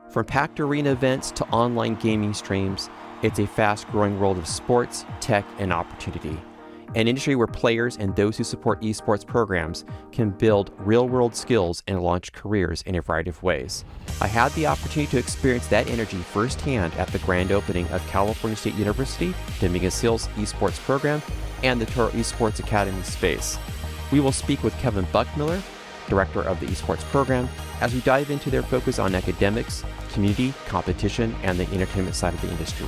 From packed arena events to online gaming streams, it's a fast-growing world of sports, tech, and opportunity. An industry where players and those who support esports programs can build real-world skills and launch careers in a variety of ways. I had the opportunity to experience that energy firsthand at the grand opening of California State University, Dominguez Hills Esports Program, and the Toro Esports Academy space. We will speak with Kevin Buchmiller, director of the esports program, as we dive into their focus on academics, community, competition, and the entertainment side of the industry.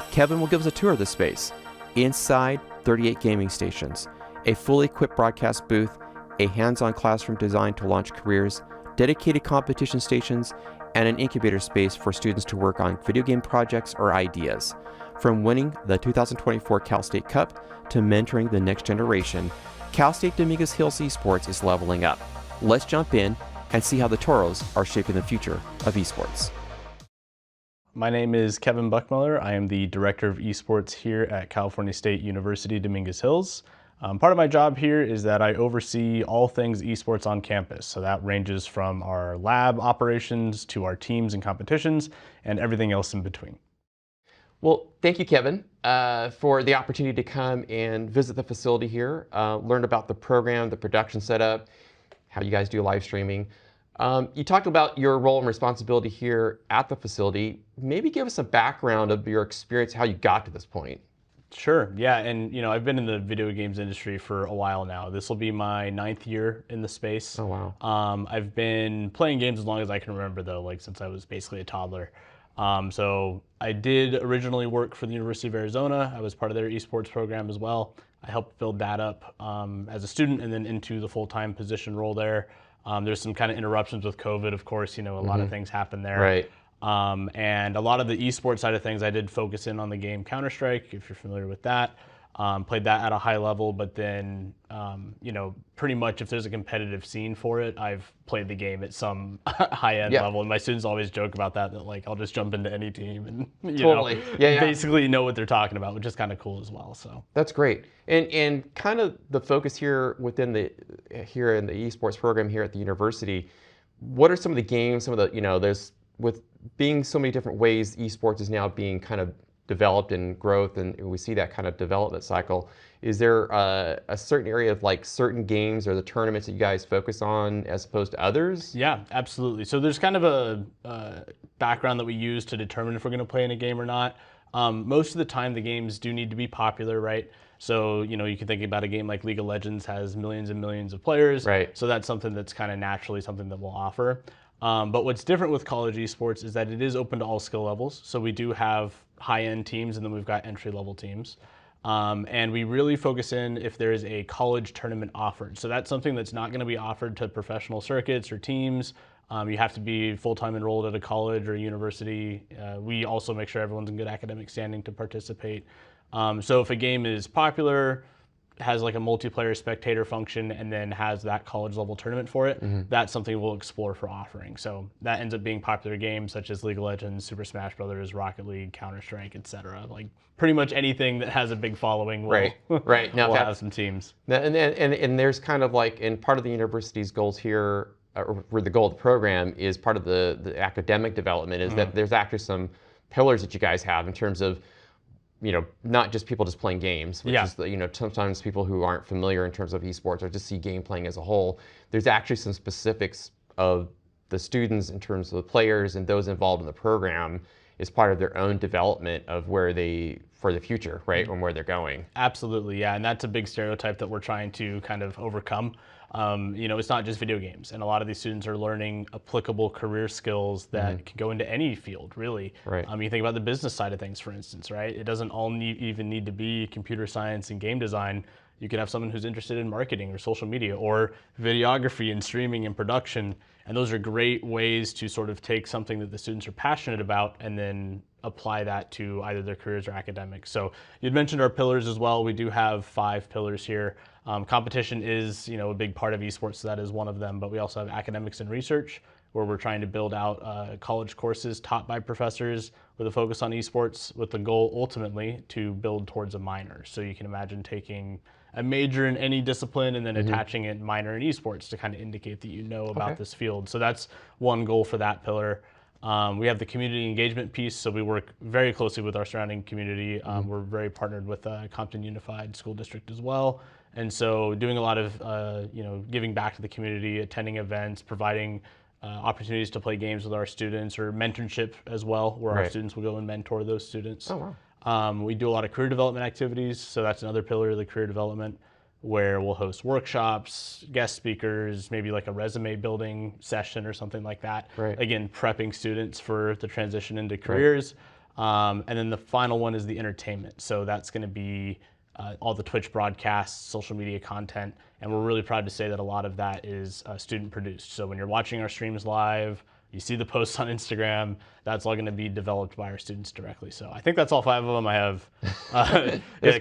Kevin will give us a tour of the space. Inside, 38 gaming stations, a fully equipped broadcast booth, a hands-on classroom designed to launch careers, dedicated competition stations, and an incubator space for students to work on video game projects or ideas. From winning the 2024 Cal State Cup to mentoring the next generation, Cal State Dominguez Hills Esports is leveling up. Let's jump in and see how the Toros are shaping the future of esports. My name is Kevin Buchmiller. I am the Director of Esports here at California State University, Dominguez Hills. Part of my job here is that I oversee all things esports on campus. So that ranges from our lab operations to our teams and competitions and everything else in between. Well, thank you, Kevin, for the opportunity to come and visit the facility here, learn about the program, the production setup, how you guys do live streaming. You talked about your role and responsibility here at the facility. Maybe give us a background of your experience, how you got to this point. Sure, yeah, and I've been in the video games industry for a while now. This will be my 9th year in the space. Oh, wow. I've been playing games as long as I can remember though, like since I was basically a toddler. So I did originally work for the University of Arizona. I was part of their esports program as well. I helped build that up as a student and then into the full-time position role there. There's some kind of interruptions with COVID, of course, a lot of things happen there. Right. And a lot of the esports side of things, I did focus in on the game Counter-Strike, if you're familiar with that. Played that at a high level, but then, pretty much if there's a competitive scene for it, I've played the game at some high-end level. And my students always joke about that like I'll just jump into any team and basically know what they're talking about, which is kind of cool as well. So that's great. And kind of the focus here in the esports program here at the university, what are some of the games, some of the, there's, with being so many different ways esports is now being kind of developed and growth, and we see that kind of development cycle. Is there a certain area of like certain games or the tournaments that you guys focus on as opposed to others? Yeah, absolutely. So there's kind of a background that we use to determine if we're going to play in a game or not. Most of the time the games do need to be popular, right? So, you can think about a game like League of Legends has millions and millions of players. Right. So that's something that's kind of naturally something that we'll offer. But what's different with college esports is that it is open to all skill levels. So we do have high-end teams and then we've got entry-level teams. And we really focus in if there is a college tournament offered. So that's something that's not going to be offered to professional circuits or teams. You have to be full-time enrolled at a college or a university. We also make sure everyone's in good academic standing to participate. So if a game is popular, has like a multiplayer spectator function, and then has that college level tournament for it, that's something we'll explore for offering. So that ends up being popular games such as League of Legends, Super Smash Brothers, Rocket League, Counter-Strike, etc. Like pretty much anything that has a big following will, right. Now will have some teams. And there's kind of like, and part of the university's goals here, or the goal of the program is part of the academic development is that there's actually some pillars that you guys have in terms of, not just people just playing games, which is, sometimes people who aren't familiar in terms of esports or just see game playing as a whole. There's actually some specifics of the students in terms of the players and those involved in the program is part of their own development of for the future, right, and where they're going. Absolutely, yeah, and that's a big stereotype that we're trying to kind of overcome. It's not just video games, and a lot of these students are learning applicable career skills that can go into any field, really. Right. You think about the business side of things, for instance, right? It doesn't all even need to be computer science and game design. You could have someone who's interested in marketing or social media or videography and streaming and production, and those are great ways to sort of take something that the students are passionate about and then apply that to either their careers or academics. So you'd mentioned our pillars as well. We do have 5 pillars here. Competition is, a big part of esports, so that is one of them, but we also have academics and research, where we're trying to build out college courses taught by professors with a focus on esports, with the goal ultimately to build towards a minor. So you can imagine taking a major in any discipline and then attaching it minor in esports to kind of indicate that you know about this field. So that's one goal for that pillar. We have the community engagement piece, so we work very closely with our surrounding community. We're very partnered with Compton Unified School District as well, and so doing a lot of giving back to the community, attending events, providing opportunities to play games with our students, or mentorship as well, where our students will go and mentor those students. Oh, wow. We do a lot of career development activities, so that's another pillar of the career development, where we'll host workshops, guest speakers, maybe like a resume building session or something like that. Again, prepping students for the transition into careers. And then the final one is the entertainment. So that's going to be all the Twitch broadcasts, social media content, and we're really proud to say that a lot of that is student produced. So when you're watching our streams live, you see the posts on Instagram, that's all going to be developed by our students directly. So I think that's all 5 of them. I have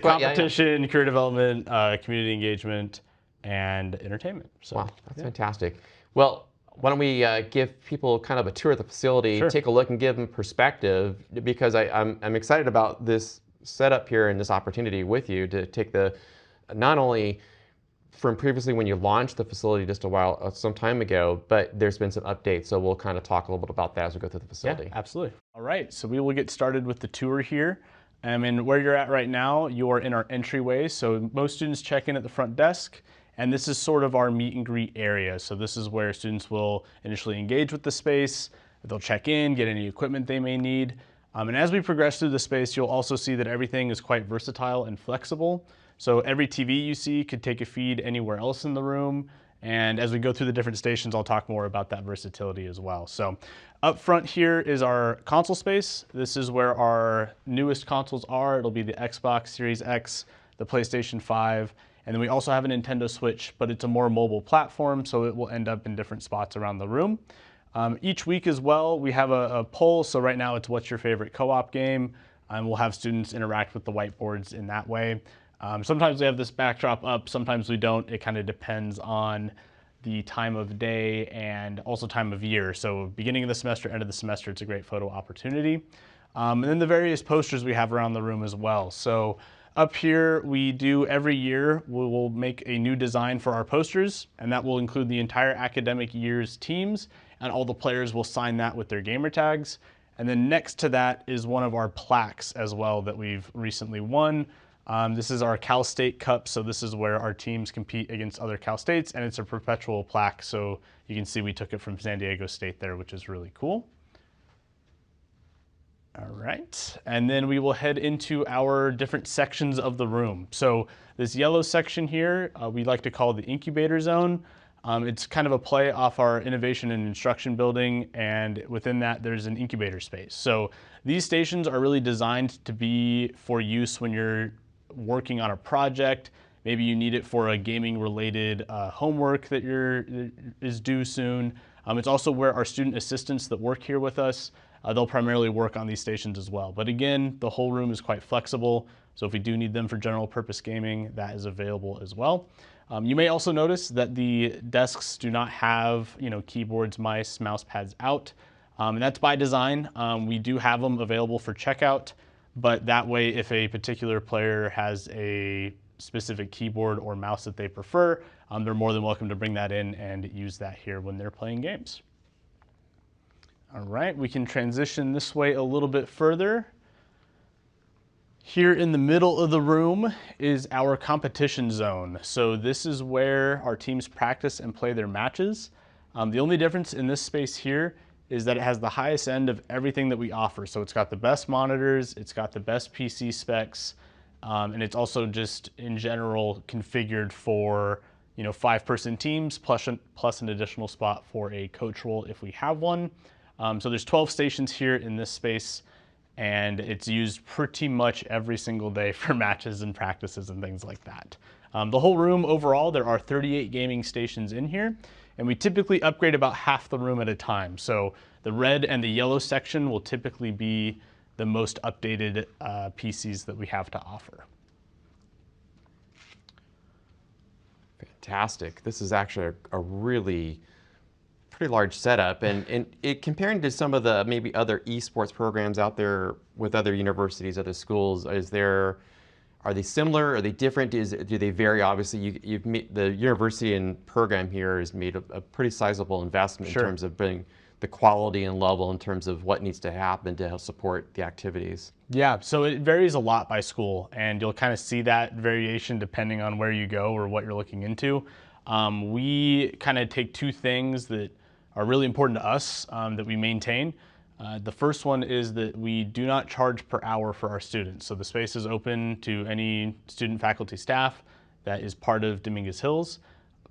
competition, career development, community engagement, and entertainment. So, wow, that's fantastic. Well, why don't we give people kind of a tour of the facility, take a look and give them perspective, because I'm excited about this setup here and this opportunity with you to take the, not only from previously when you launched the facility just some time ago, but there's been some updates, so we'll kind of talk a little bit about that as we go through the facility. Yeah, absolutely. All right, so we will get started with the tour here. And where you're at right now, you are in our entryway. So most students check in at the front desk, and this is sort of our meet and greet area. So this is where students will initially engage with the space. They'll check in, get any equipment they may need. And as we progress through the space, you'll also see that everything is quite versatile and flexible. So every TV you see could take a feed anywhere else in the room. And as we go through the different stations, I'll talk more about that versatility as well. So up front here is our console space. This is where our newest consoles are. It'll be the Xbox Series X, the PlayStation 5, and then we also have a Nintendo Switch, but it's a more mobile platform, so it will end up in different spots around the room. Each week as well, we have a poll. So right now it's what's your favorite co-op game? And we'll have students interact with the whiteboards in that way. Sometimes we have this backdrop up, sometimes we don't. It kind of depends on the time of day and also time of year. So beginning of the semester, end of the semester, it's a great photo opportunity. And then the various posters we have around the room as well. So up here, we do every year, we will make a new design for our posters, and that will include the entire academic year's teams, and all the players will sign that with their gamer tags. And then next to that is one of our plaques as well that we've recently won. This is our Cal State Cup, so this is where our teams compete against other Cal States, and it's a perpetual plaque, so you can see we took it from San Diego State there, which is really cool. All right, and then we will head into our different sections of the room. So this yellow section here, we like to call the Incubator Zone. It's kind of a play off our innovation and instruction building, and within that there's an incubator space. So these stations are really designed to be for use when you're working on a project. Maybe you need it for a gaming related homework that is due soon. It's also where our student assistants that work here with us, they'll primarily work on these stations as well. But again, the whole room is quite flexible. So if we do need them for general purpose gaming, that is available as well. You may also notice that the desks do not have, keyboards, mice, mouse pads out. And that's by design. We do have them available for checkout, but that way, if a particular player has a specific keyboard or mouse that they prefer, they're more than welcome to bring that in and use that here when they're playing games. All right, we can transition this way a little bit further. Here in the middle of the room is our competition zone. So this is where our teams practice and play their matches. The only difference in this space here is that it has the highest end of everything that we offer. So it's got the best monitors, it's got the best PC specs, and it's also just in general configured for 5-person teams plus an additional spot for a coach role if we have one. So there's 12 stations here in this space, and it's used pretty much every single day for matches and practices and things like that. The whole room overall, there are 38 gaming stations in here, and we typically upgrade about half the room at a time. So the red and the yellow section will typically be the most updated PCs that we have to offer. Fantastic. This is actually a really pretty large setup, and comparing to some of the maybe other esports programs out there with other universities, other schools, are they similar? Are they different? Do they vary? Obviously, the university and program here has made a pretty sizable investment in terms of bringing the quality and level in terms of what needs to happen to help support the activities? Yeah, so it varies a lot by school, and you'll kind of see that variation depending on where you go or what you're looking into. We kind of take two things that are really important to us that we maintain. The first one is that we do not charge per hour for our students. So the space is open to any student, faculty, staff that is part of Dominguez Hills,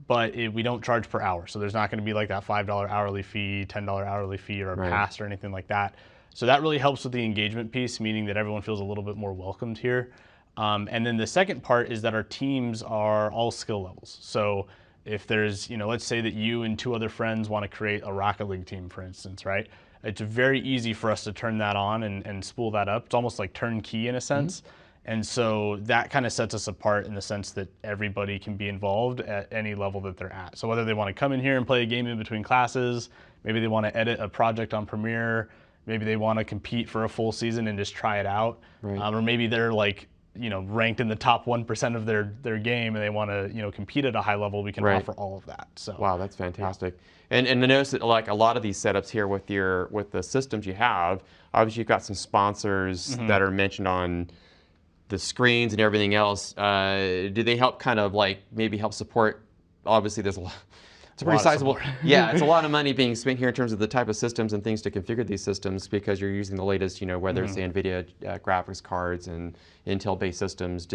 but we don't charge per hour. So there's not going to be like that $5 hourly fee, $10 hourly fee, or a pass or anything like that. So that really helps with the engagement piece, meaning that everyone feels a little bit more welcomed here. And then the second part is that our teams are all skill levels. So if there's, let's say that you and two other friends want to create a Rocket League team, for instance, right? It's very easy for us to turn that on and spool that up. It's almost like turnkey in a sense. And so that kind of sets us apart in the sense that everybody can be involved at any level that they're at. So whether they want to come in here and play a game in between classes, maybe they want to edit a project on Premiere, maybe they want to compete for a full season and just try it out, or maybe they're like, ranked in the top 1% of their game and they want to, compete at a high level, we can offer all of that. So wow, that's fantastic. And to notice that like a lot of these setups here with the systems you have, obviously you've got some sponsors that are mentioned on the screens and everything else. Do they help kind of like maybe help support? Obviously there's a lot. It's a pretty sizable, yeah, it's a lot of money being spent here in terms of the type of systems and things to configure these systems because you're using the latest, whether it's the NVIDIA graphics cards and Intel-based systems.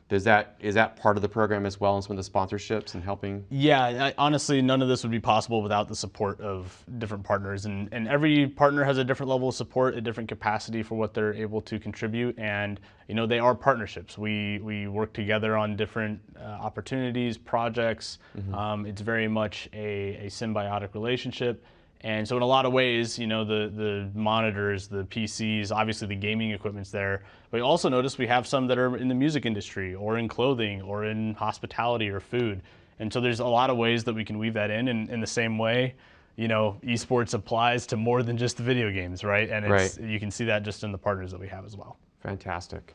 Is that part of the program as well as some of the sponsorships and helping? Yeah, honestly, none of this would be possible without the support of different partners. And every partner has a different level of support, a different capacity for what they're able to contribute. And, they are partnerships. We work together on different opportunities, projects. It's very much a symbiotic relationship. And so in a lot of ways, the monitors, the PCs, obviously the gaming equipment's there. But you also notice we have some that are in the music industry or in clothing or in hospitality or food. And so there's a lot of ways that we can weave that in the same way, esports applies to more than just the video games, right? And you can see that just in the partners that we have as well. Fantastic.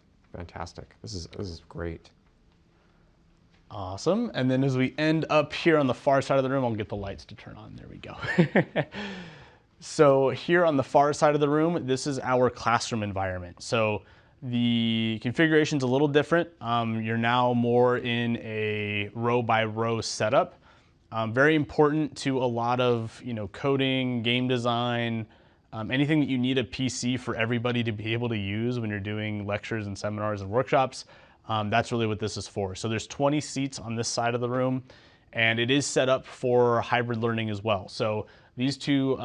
This is great. Awesome. And then as we end up here on the far side of the room, I'll get the lights to turn on. There we go. So here on the far side of the room, this is our classroom environment. So the configuration's a little different. You're now more in a row by row setup. Very important to a lot of coding, game design, anything that you need a PC for everybody to be able to use when you're doing lectures and seminars and workshops. That's really what this is for. So there's 20 seats on this side of the room, and it is set up for hybrid learning as well. So these two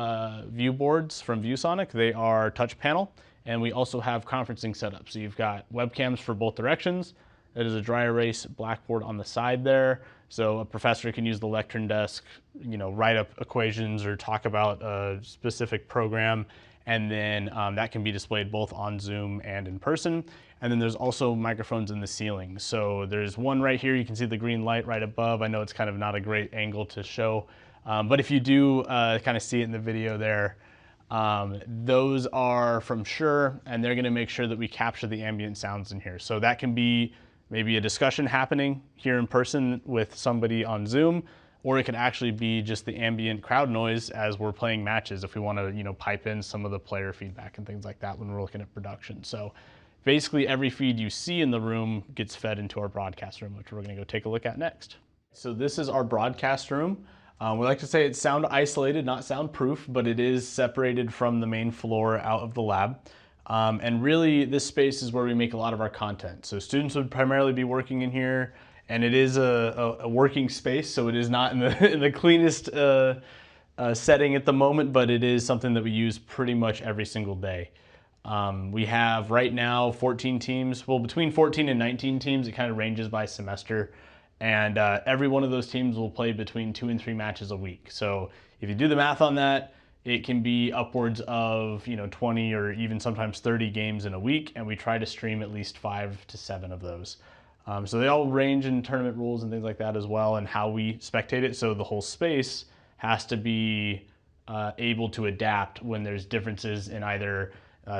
view boards from ViewSonic, they are touch panel, and we also have conferencing set up. So you've got webcams for both directions. That is a dry erase blackboard on the side there. So a professor can use the lectern desk, write up equations or talk about a specific program. And then that can be displayed both on Zoom and in person. And then there's also microphones in the ceiling. So there's one right here. You can see the green light right above. I know it's kind of not a great angle to show, but if you do kind of see it in the video there, those are from Shure, and they're gonna make sure that we capture the ambient sounds in here. So that can be maybe a discussion happening here in person with somebody on Zoom, or it could actually be just the ambient crowd noise as we're playing matches if we want to, pipe in some of the player feedback and things like that when we're looking at production. So basically every feed you see in the room gets fed into our broadcast room, which we're going to go take a look at next. So this is our broadcast room. We like to say it's sound isolated, not soundproof, but it is separated from the main floor out of the lab. And really this space is where we make a lot of our content. So students would primarily be working in here. And it is a working space, so it is not in the cleanest setting at the moment, but it is something that we use pretty much every single day. We have right now 14 teams, well, between 14 and 19 teams. It kind of ranges by semester. And every one of those teams will play between 2 and 3 matches a week. So if you do the math on that, it can be upwards of 20 or even sometimes 30 games in a week, and we try to stream at least 5 to 7 of those. So they all range in tournament rules and things like that as well, and how we spectate it. So the whole space has to be able to adapt when there's differences in either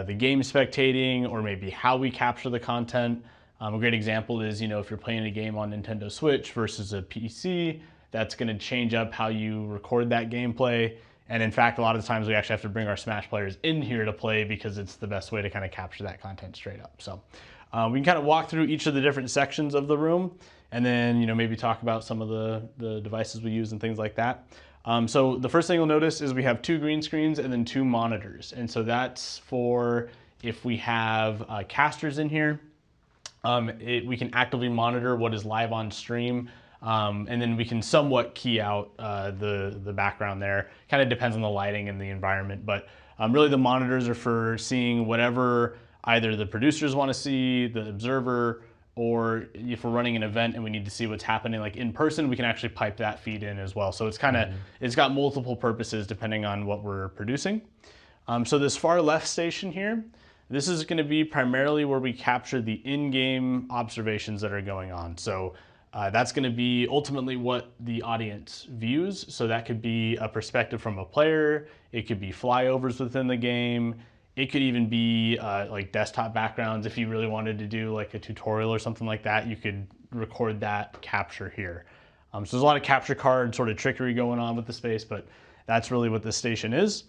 the game spectating or maybe how we capture the content. A great example is, if you're playing a game on Nintendo Switch versus a PC, that's going to change up how you record that gameplay. And in fact, a lot of the times we actually have to bring our Smash players in here to play because it's the best way to kind of capture that content straight up. So we can kind of walk through each of the different sections of the room, and then maybe talk about some of the devices we use and things like that. So the first thing you'll notice is we have 2 green screens and then 2 monitors. And so that's for if we have casters in here, we can actively monitor what is live on stream. And then we can somewhat key out the background there. Kind of depends on the lighting and the environment, but really the monitors are for seeing whatever either the producers want to see, the observer, or if we're running an event and we need to see what's happening like in person, we can actually pipe that feed in as well. So it's kind of, it's got multiple purposes depending on what we're producing. So this far left station here, this is going to be primarily where we capture the in-game observations that are going on. So that's going to be ultimately what the audience views. So that could be a perspective from a player. It could be flyovers within the game. It could even be like desktop backgrounds. If you really wanted to do like a tutorial or something like that, you could record that capture here. So there's a lot of capture card sort of trickery going on with the space, but that's really what this station is.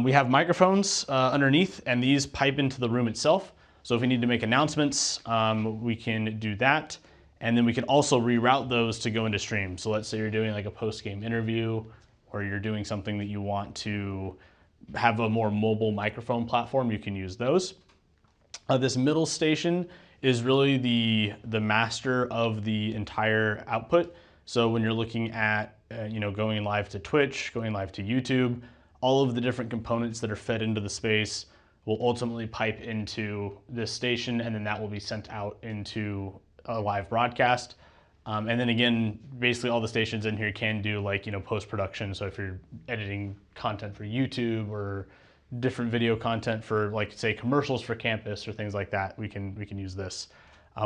We have microphones underneath, and these pipe into the room itself. So if we need to make announcements, we can do that. And then we can also reroute those to go into stream. So let's say you're doing like a post-game interview, or you're doing something that you want to have a more mobile microphone platform, you can use those. This middle station is really the master of the entire output. So when you're looking at going live to Twitch, going live to YouTube, all of the different components that are fed into the space will ultimately pipe into this station, and then that will be sent out into a live broadcast. And then again, basically all the stations in here can do like, post-production. So if you're editing content for YouTube or different video content for like say commercials for campus or things like that, we can use this.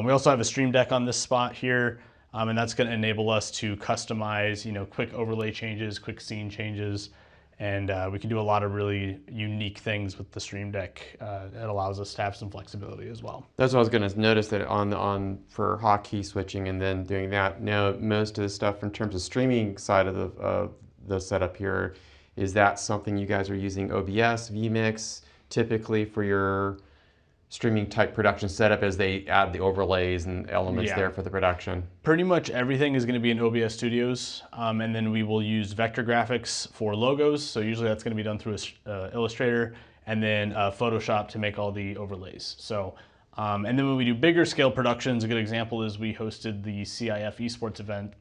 We also have a stream deck on this spot here, and that's going to enable us to customize, quick overlay changes, quick scene changes. And we can do a lot of really unique things with the Stream Deck. It allows us to have some flexibility as well. That's what I was going to notice, that for hotkey switching and then doing that. Now, most of the stuff in terms of streaming side of the setup here, is that something you guys are using OBS, vMix, typically for your streaming type production setup as they add the overlays and elements there for the production? Pretty much everything is going to be in OBS Studios, and then we will use vector graphics for logos. So usually that's going to be done through Illustrator, and then Photoshop to make all the overlays. So, and then when we do bigger scale productions, a good example is we hosted the CIF Esports event,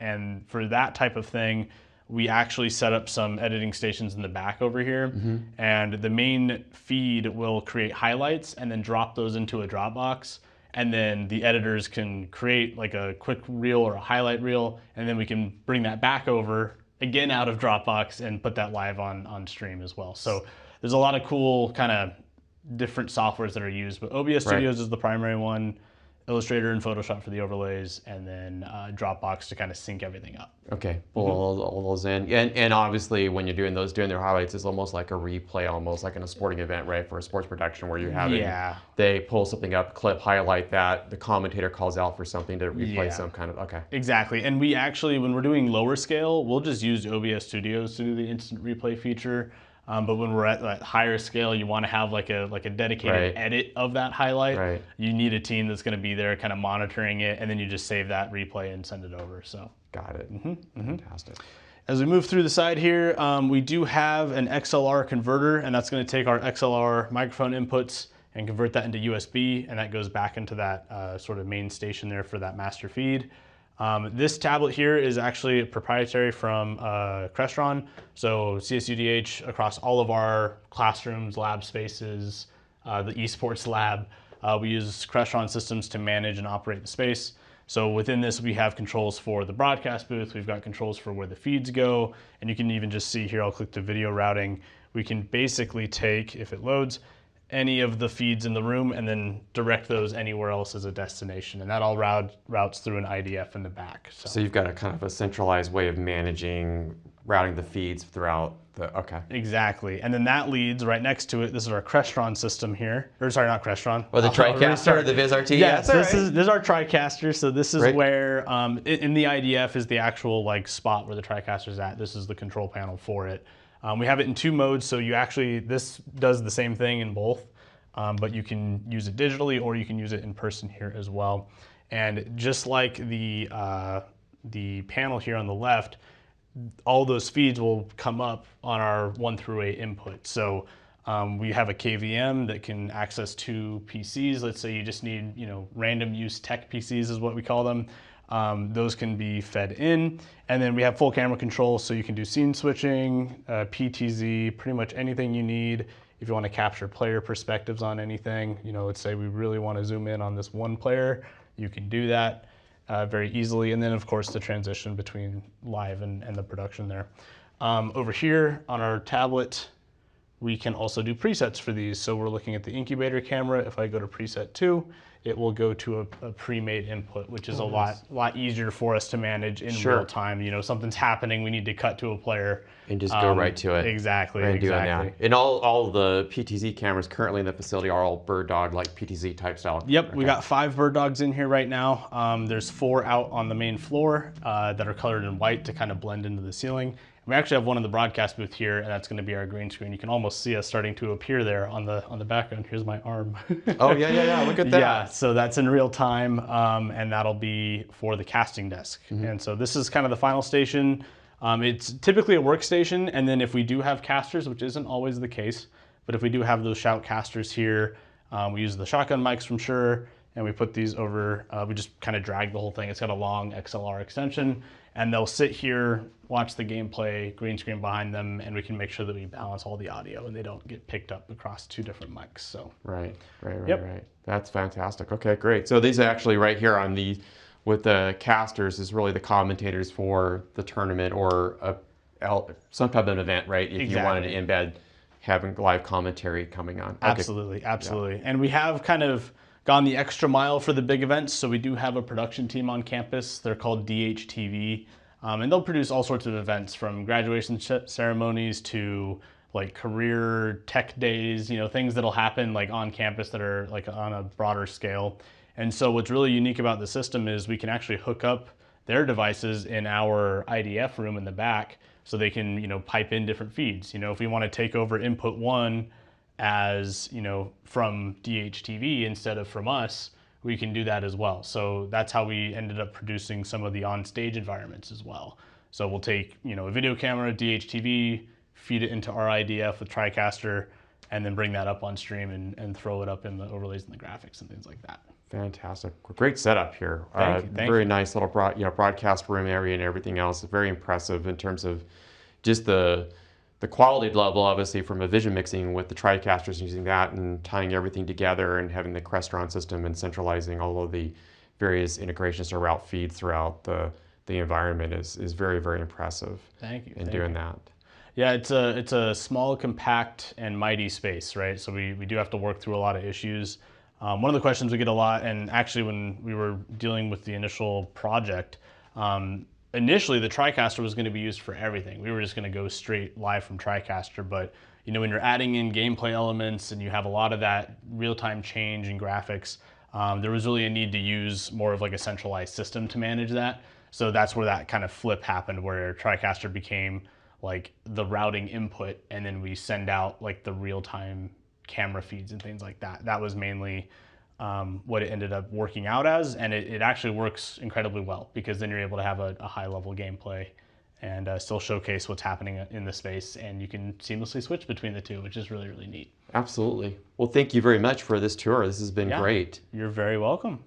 and for that type of thing, we actually set up some editing stations in the back over here, and the main feed will create highlights and then drop those into a Dropbox, and then the editors can create like a quick reel or a highlight reel, and then we can bring that back over again out of Dropbox and put that live on stream as well. So there's a lot of cool kind of different softwares that are used, but OBS Studios is the primary one, Illustrator and Photoshop for the overlays, and then Dropbox to kind of sync everything up. Okay, pull all those in. And obviously when you're doing their highlights, it's almost like a replay, almost like in a sporting event, right? For a sports production where you're having, they pull something up, clip, highlight that, the commentator calls out for something to replay some kind of, Exactly, and we actually, when we're doing lower scale, we'll just use OBS Studios to do the instant replay feature. But when we're at that higher scale, you want to have like a dedicated edit of that highlight. You need a team that's going to be there kind of monitoring it, and then you just save that replay and send it over. So got it. Fantastic. As we move through the side here, we do have an XLR converter, and that's going to take our XLR microphone inputs and convert that into USB, and that goes back into that sort of main station there for that master feed. This tablet here is actually proprietary from Crestron, so CSUDH across all of our classrooms, lab spaces, the Esports Lab. We use Crestron systems to manage and operate the space. So within this, we have controls for the broadcast booth, we've got controls for where the feeds go, and you can even just see here, I'll click the video routing. We can basically take, if it loads, any of the feeds in the room and then direct those anywhere else as a destination. And that all routes through an IDF in the back. So you've got a kind of a centralized way of routing the feeds throughout the, Exactly. And then that leads right next to it. This is our Crestron system here. Or sorry, not Crestron. Or the TriCaster or the VizRT? Yes, this is our TriCaster. So this is where, in the IDF is the actual like spot where the TriCaster's at. This is the control panel for it. We have it in 2 modes, so this does the same thing in both, but you can use it digitally or you can use it in person here as well. And just like the panel here on the left, all those feeds will come up on our 1 through 8 input. So we have a KVM that can access 2 PCs. Let's say you just need, random use tech PCs is what we call them. Those can be fed in, and then we have full camera control, so you can do scene switching, PTZ, pretty much anything you need. If you want to capture player perspectives on anything, let's say we really want to zoom in on this one player, you can do that very easily. And then of course the transition between live and the production there. Over here on our tablet, we can also do presets for these. So we're looking at the Incubator camera. If I go to preset 2, it will go to a pre-made input, which is a lot easier for us to manage in real time. Something's happening, we need to cut to a player. And just go right to it. Exactly, Right, exactly. doing that. And all the PTZ cameras currently in the facility are all bird dog, like PTZ type style. Yep, okay. We got 5 bird dogs in here right now. There's 4 out on the main floor that are colored in white to kind of blend into the ceiling. We actually have one in the broadcast booth here, and that's going to be our green screen. You can almost see us starting to appear there on the background. Here's my arm. Oh, yeah. Look at that. Yeah, so that's in real time, and that'll be for the casting desk. And so this is kind of the final station. It's typically a workstation, and then if we do have casters, which isn't always the case, but if we do have those shout casters here, we use the shotgun mics from Shure, and we put these over, we just kind of drag the whole thing. It's got a long XLR extension, and they'll sit here, watch the gameplay, green screen behind them, and we can make sure that we balance all the audio and they don't get picked up across 2 different mics. So Right. Yep. That's fantastic. Okay, great. So these are actually right here on with the casters is really the commentators for the tournament or some type of an event, right? If you wanted to embed having live commentary coming on. Absolutely. Yeah. And we have kind of gone the extra mile for the big events. So we do have a production team on campus. They're called DHTV. And they'll produce all sorts of events from graduation ceremonies to like career tech days, things that'll happen like on campus that are like on a broader scale. And so what's really unique about the system is we can actually hook up their devices in our IDF room in the back so they can, pipe in different feeds. If we want to take over input 1 as, from DHTV instead of from us, we can do that as well. So that's how we ended up producing some of the on-stage environments as well. So we'll take, a video camera, DHTV, feed it into our IDF with TriCaster, and then bring that up on stream and throw it up in the overlays and the graphics and things like that. Fantastic. Great setup here. Thank you. Very nice little broadcast room area and everything else. Very impressive in terms of just the quality level, obviously, from a vision mixing with the TriCasters, using that and tying everything together and having the Crestron system and centralizing all of the various integrations or route feeds throughout the environment is very, very impressive. Thank you. In doing that. Yeah, it's a small, compact, and mighty space, right? So we do have to work through a lot of issues. One of the questions we get a lot, and actually when we were dealing with the initial project, initially the TriCaster was going to be used for everything. We were just going to go straight live from TriCaster, but when you're adding in gameplay elements and you have a lot of that real-time change in graphics, there was really a need to use more of like a centralized system to manage that. So that's where that kind of flip happened, where TriCaster became like the routing input, and then we send out like the real-time camera feeds and things like that. That was mainly what it ended up working out as, and it actually works incredibly well, because then you're able to have a high-level gameplay and still showcase what's happening in the space, and you can seamlessly switch between the two, which is really, really neat. Absolutely. Well, thank you very much for this tour. This has been great. You're very welcome.